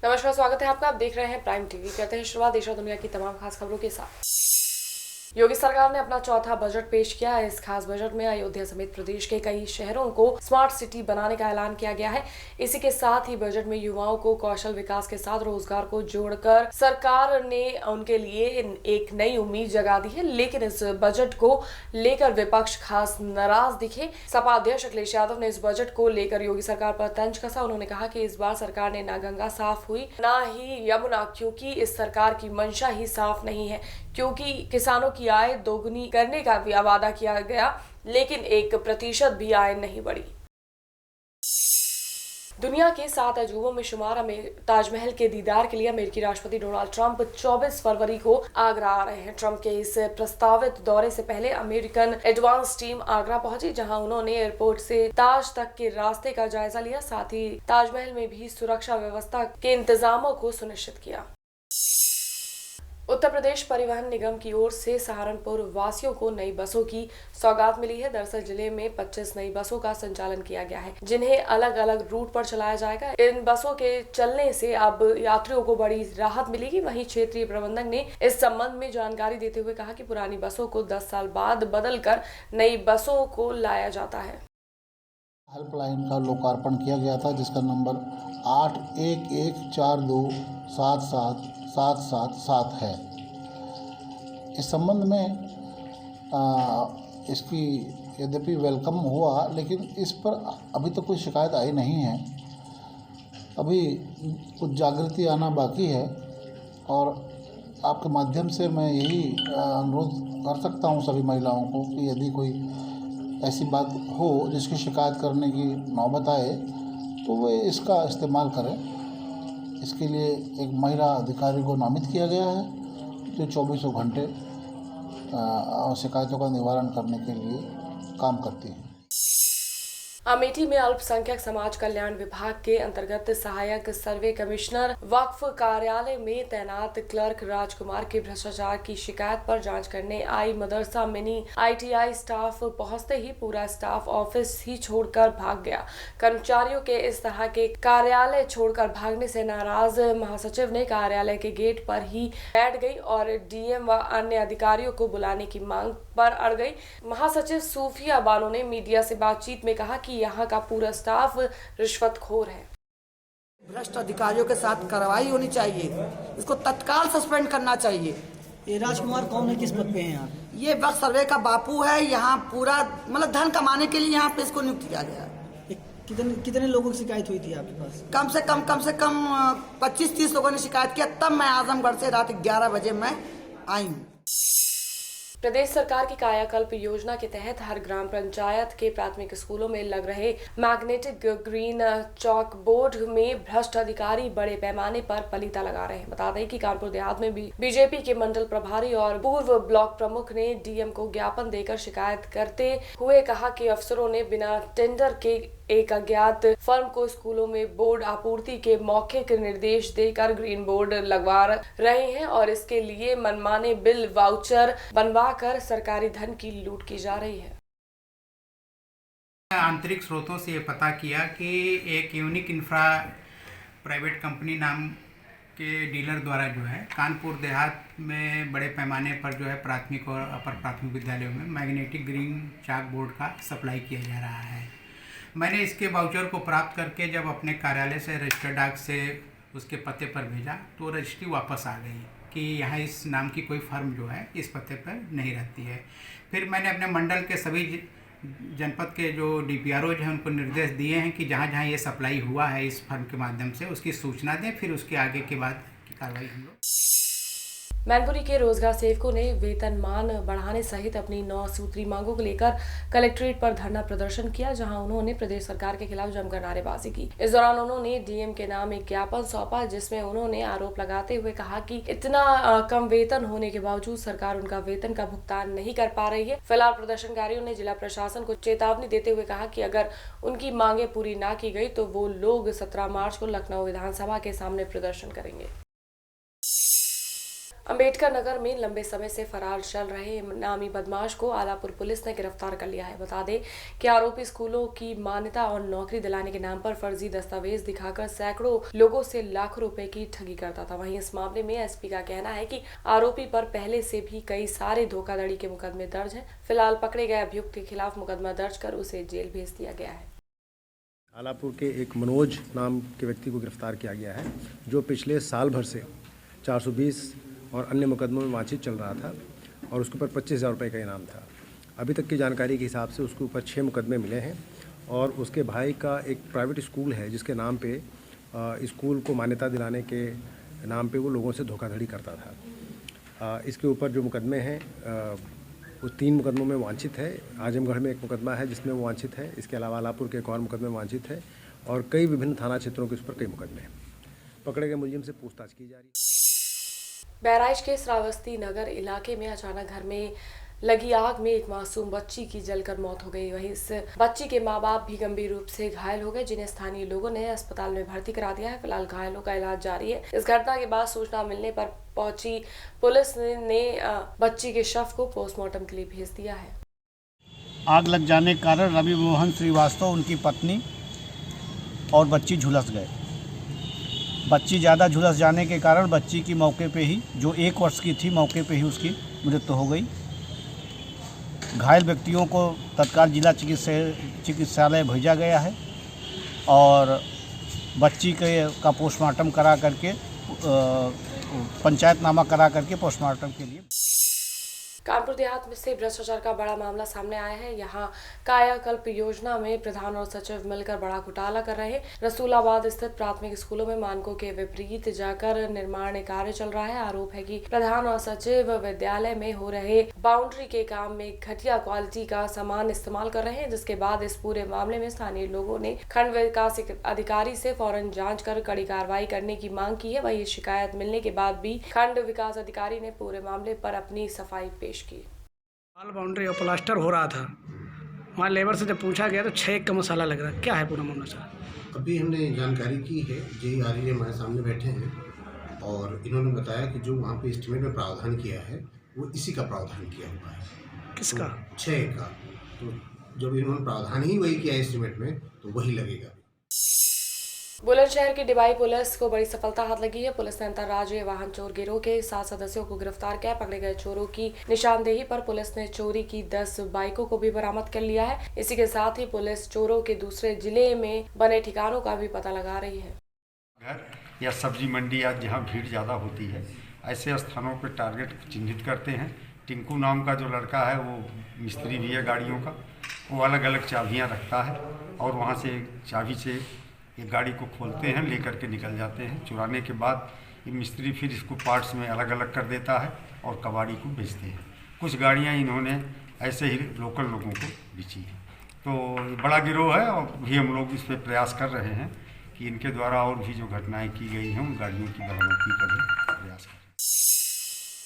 नमस्कार, स्वागत है आपका। आप देख रहे हैं प्राइम टीवी। कहते हैं शुरुआत देश और दुनिया की तमाम खास खबरों के साथ। योगी सरकार ने अपना चौथा बजट पेश किया है। इस खास बजट में अयोध्या समेत प्रदेश के कई शहरों को स्मार्ट सिटी बनाने का ऐलान किया गया है। इसी के साथ ही बजट में युवाओं को कौशल विकास के साथ रोजगार को जोड़कर सरकार ने उनके लिए एक नई उम्मीद जगा दी है। लेकिन इस बजट को लेकर विपक्ष खास नाराज दिखे। सपा अध्यक्ष अखिलेश यादव ने इस बजट को लेकर योगी सरकार पर तंज कसा। उन्होंने कहा कि इस बार सरकार ने ना गंगा साफ हुई ना ही यमुना, क्योंकि इस सरकार की मंशा ही साफ नहीं है। क्योंकि किसानों की आय दोगुनी करने का भी वादा किया गया, लेकिन 1% भी आय नहीं बढ़ी। दुनिया के 7 अजूबों में शुमार ताजमहल के दीदार के लिए अमेरिकी राष्ट्रपति डोनाल्ड ट्रंप 24 फरवरी को आगरा आ रहे हैं। ट्रंप के इस प्रस्तावित दौरे से पहले अमेरिकन एडवांस टीम आगरा पहुंची, जहां उन्होंने एयरपोर्ट से ताज तक के रास्ते का जायजा लिया। साथ ही ताजमहल में भी सुरक्षा व्यवस्था के इंतजामों को सुनिश्चित किया। उत्तर प्रदेश परिवहन निगम की ओर से सहारनपुर वासियों को नई बसों की सौगात मिली है। दरअसल जिले में 25 नई बसों का संचालन किया गया है, जिन्हें अलग अलग रूट पर चलाया जाएगा। इन बसों के चलने से अब यात्रियों को बड़ी राहत मिलेगी। वहीं क्षेत्रीय प्रबंधक ने इस संबंध में जानकारी देते हुए कहा कि पुरानी बसों को 10 साल बाद बदलकर नई बसों को लाया जाता है। हेल्पलाइन का लोकार्पण किया गया था, जिसका नंबर 8114277777 है। इस संबंध में इसकी यद्यपि वेलकम हुआ, लेकिन इस पर अभी तक कोई शिकायत आई नहीं है। अभी कुछ जागृति आना बाकी है और आपके माध्यम से मैं यही अनुरोध कर सकता हूं सभी महिलाओं को कि यदि कोई ऐसी बात हो जिसकी शिकायत करने की नौबत आए तो वे इसका इस्तेमाल करें। इसके लिए एक महिला अधिकारी को नामित किया गया है जो 24 घंटे शिकायतों का निवारण करने के लिए काम करती है। अमेठी में अल्पसंख्यक समाज कल्याण विभाग के अंतर्गत सहायक सर्वे कमिश्नर वक्फ कार्यालय में तैनात क्लर्क राजकुमार के भ्रष्टाचार की शिकायत पर जांच करने आई मदरसा मिनी ITI स्टाफ पहुंचते ही पूरा स्टाफ ऑफिस ही छोड़कर भाग गया। कर्मचारियों के इस तरह के कार्यालय छोड़कर भागने से नाराज महासचिव ने कार्यालय के गेट पर ही बैठ गई और DM व अन्य अधिकारियों को बुलाने की मांग पर अड़ गई। महासचिव सूफिया बानो ने मीडिया से बातचीत में कहा कि यहाँ का पूरा स्टाफ रिश्वतखोर है। भ्रष्ट अधिकारियों के साथ कार्रवाई होनी चाहिए, इसको तत्काल सस्पेंड करना चाहिए। ये राजकुमार कौन है, किस पद पे हैं यहाँ? ये वक्त सर्वे का बापू है। यहाँ पूरा मतलब धन कमाने के लिए यहाँ पे इसको नियुक्त किया गया। कितने लोगों की शिकायत हुई थी आपके पास? कम से कम 25-30 लोगों ने शिकायत किया। तब मैं आजमगढ़ से रात 11 बजे मैं आई हूँ। प्रदेश सरकार की कायाकल्प योजना के तहत हर ग्राम पंचायत के प्राथमिक स्कूलों में लग रहे मैग्नेटिक ग्रीन चौक बोर्ड में भ्रष्ट अधिकारी बड़े पैमाने पर पलीता लगा रहे हैं। बता दें कि कानपुर देहात में भी बीजेपी के मंडल प्रभारी और पूर्व ब्लॉक प्रमुख ने DM को ज्ञापन देकर शिकायत करते हुए कहा कि अफसरों ने बिना टेंडर के एक अज्ञात फर्म को स्कूलों में बोर्ड आपूर्ति के मौखिक निर्देश देकर ग्रीन बोर्ड लगवा रहे हैं और इसके लिए मनमाने बिल वाउचर बनवाकर सरकारी धन की लूट की जा रही है। आंतरिक स्रोतों से ये पता किया कि एक यूनिक इंफ्रा प्राइवेट कंपनी नाम के डीलर द्वारा जो है कानपुर देहात में बड़े पैमाने पर जो है प्राथमिक और अपर प्राथमिक विद्यालयों में मैग्नेटिक ग्रीन चाक बोर्ड का सप्लाई किया जा रहा है। मैंने इसके वाउचर को प्राप्त करके जब अपने कार्यालय से रजिस्टर डाक से उसके पते पर भेजा तो रजिस्ट्री वापस आ गई कि यहाँ इस नाम की कोई फर्म जो है इस पते पर नहीं रहती है। फिर मैंने अपने मंडल के सभी जनपद के जो DPROज हैं उनको निर्देश दिए हैं कि जहाँ जहाँ ये सप्लाई हुआ है इस फर्म के माध्यम से उसकी सूचना दें, फिर उसके आगे के बाद की कार्रवाई हम लोग। मैनपुरी के रोजगार सेवकों ने वेतनमान बढ़ाने सहित अपनी 9 सूत्री मांगों को लेकर कलेक्ट्रेट पर धरना प्रदर्शन किया, जहां उन्होंने प्रदेश सरकार के खिलाफ जमकर नारेबाजी की। इस दौरान उन्होंने DM के नाम एक ज्ञापन सौंपा, जिसमें उन्होंने आरोप लगाते हुए कहा कि इतना कम वेतन होने के बावजूद सरकार उनका वेतन का भुगतान नहीं कर पा रही है। फिलहाल प्रदर्शनकारियों ने जिला प्रशासन को चेतावनी देते हुए कहा कि अगर उनकी मांगे पूरी न की गई तो वो लोग 17 मार्च को लखनऊ विधानसभा के सामने प्रदर्शन करेंगे। अंबेडकर नगर में लंबे समय से फरार चल रहे नामी बदमाश को आलापुर पुलिस ने गिरफ्तार कर लिया है। बता दें कि आरोपी स्कूलों की मान्यता और नौकरी दिलाने के नाम पर फर्जी दस्तावेज दिखाकर सैकड़ों लोगों से लाखों रुपए की ठगी करता था। वहीं इस मामले में एसपी का कहना है कि आरोपी पर पहले से भी कई सारे धोखाधड़ी के मुकदमे दर्ज हैं। फिलहाल पकड़े गए अभियुक्त के खिलाफ मुकदमा दर्ज कर उसे जेल भेज दिया गया है। आलापुर के एक मनोज नाम के व्यक्ति को गिरफ्तार किया गया है, जो पिछले साल भर से 420 और अन्य मुकदमों में वांछित चल रहा था और उसके ऊपर 25,000 रुपये का इनाम था। अभी तक की जानकारी के हिसाब से उसके ऊपर 6 मुकदमे मिले हैं और उसके भाई का एक प्राइवेट स्कूल है जिसके नाम पे स्कूल को मान्यता दिलाने के नाम पे वो लोगों से धोखाधड़ी करता था। इसके ऊपर जो मुकदमे हैं वो 3 मुकदमों में वांछित है। आजमगढ़ में एक मुकदमा है जिसमें वो वांछित है। इसके अलावा आलापुर के एक और मुकदमे में वांछित है और कई विभिन्न थाना क्षेत्रों के उस पर कई मुकदमे हैं। पकड़े गए मुलजिम से पूछताछ की जा रही है। बहराइच के श्रावस्ती नगर इलाके में अचानक घर में लगी आग में एक मासूम बच्ची की जलकर मौत हो गई। वहीं इस बच्ची के मां बाप भी गंभीर रूप से घायल हो गए, जिन्हें स्थानीय लोगों ने अस्पताल में भर्ती करा दिया है। फिलहाल घायलों का इलाज जारी है। इस घटना के बाद सूचना मिलने पर पहुंची पुलिस ने बच्ची के शव को पोस्टमार्टम के लिए भेज दिया है। आग लग जाने के कारण रवि मोहन श्रीवास्तव, उनकी पत्नी और बच्ची झुलस गए। बच्ची ज़्यादा झुलस जाने के कारण बच्ची की मौके पे ही, जो 1 वर्ष की थी, मौके पे ही उसकी मृत्यु हो गई। घायल व्यक्तियों को तत्काल जिला चिकित्सालय भेजा गया है और बच्ची का पोस्टमार्टम करा करके पंचायतनामा करा करके पोस्टमार्टम के लिए। कानपुर देहात में से भ्रष्टाचार का बड़ा मामला सामने आया है। यहाँ कायाकल्प योजना में प्रधान और सचिव मिलकर बड़ा घोटाला कर रहे हैं। रसूलाबाद स्थित प्राथमिक स्कूलों में मानकों के विपरीत जाकर निर्माण कार्य चल रहा है। आरोप है कि प्रधान और सचिव विद्यालय में हो रहे बाउंड्री के काम में घटिया क्वालिटी का सामान इस्तेमाल कर रहे हैं, जिसके बाद इस पूरे मामले में स्थानीय लोगों ने खंड विकास अधिकारी से फौरन जाँच कर कड़ी कार्रवाई करने की मांग की है। वही शिकायत मिलने के बाद भी खंड विकास अधिकारी ने पूरे मामले पर अपनी सफाई पेश की। वाल बाउंड्री और प्लास्टर हो रहा था, वहाँ लेबर से जब पूछा गया तो 6 का मसाला लग रहा है। क्या है पूरा मामला सर? अभी हमने जानकारी की है, JRE हमारे सामने बैठे हैं और इन्होंने बताया कि जो वहाँ पे एस्टीमेट में प्रावधान किया है वो इसी का प्रावधान किया हुआ है। किसका? तो 6 का। तो जब इन्होंने प्रावधान ही वही किया एस्टीमेट में तो वही लगेगा। बुलंदशहर की डिबाई पुलिस को बड़ी सफलता हाथ लगी है। पुलिस ने अंतर्राज्यीय वाहन चोर गिरोह के 7 सदस्यों को गिरफ्तार किया। पकड़े गए चोरों की निशानदेही पर पुलिस ने चोरी की 10 बाइकों को भी बरामद कर लिया है। इसी के साथ ही पुलिस चोरों के दूसरे जिले में बने ठिकानों का भी पता लगा रही है। घर या सब्जी मंडी या जहाँ भीड़ ज़्यादा होती है, ऐसे स्थानों पर टारगेट चिन्हित करते हैं। टिंकू नाम का जो लड़का है वो मिस्त्री भी है गाड़ियों का, वो अलग अलग चाबियाँ रखता है और वहाँ से चाबी से ये गाड़ी को खोलते हैं, लेकर के निकल जाते हैं। चुराने के बाद ये मिस्त्री फिर इसको पार्ट्स में अलग अलग कर देता है और कबाड़ी को बेचते हैं। कुछ गाड़ियाँ इन्होंने ऐसे ही लोकल लोगों को बेची हैं। तो ये बड़ा गिरोह है और भी हम लोग इस पर प्रयास कर रहे हैं कि इनके द्वारा और भी जो घटनाएं की गई हैं उन गाड़ियों की बरामदगी का भी प्रयास करें।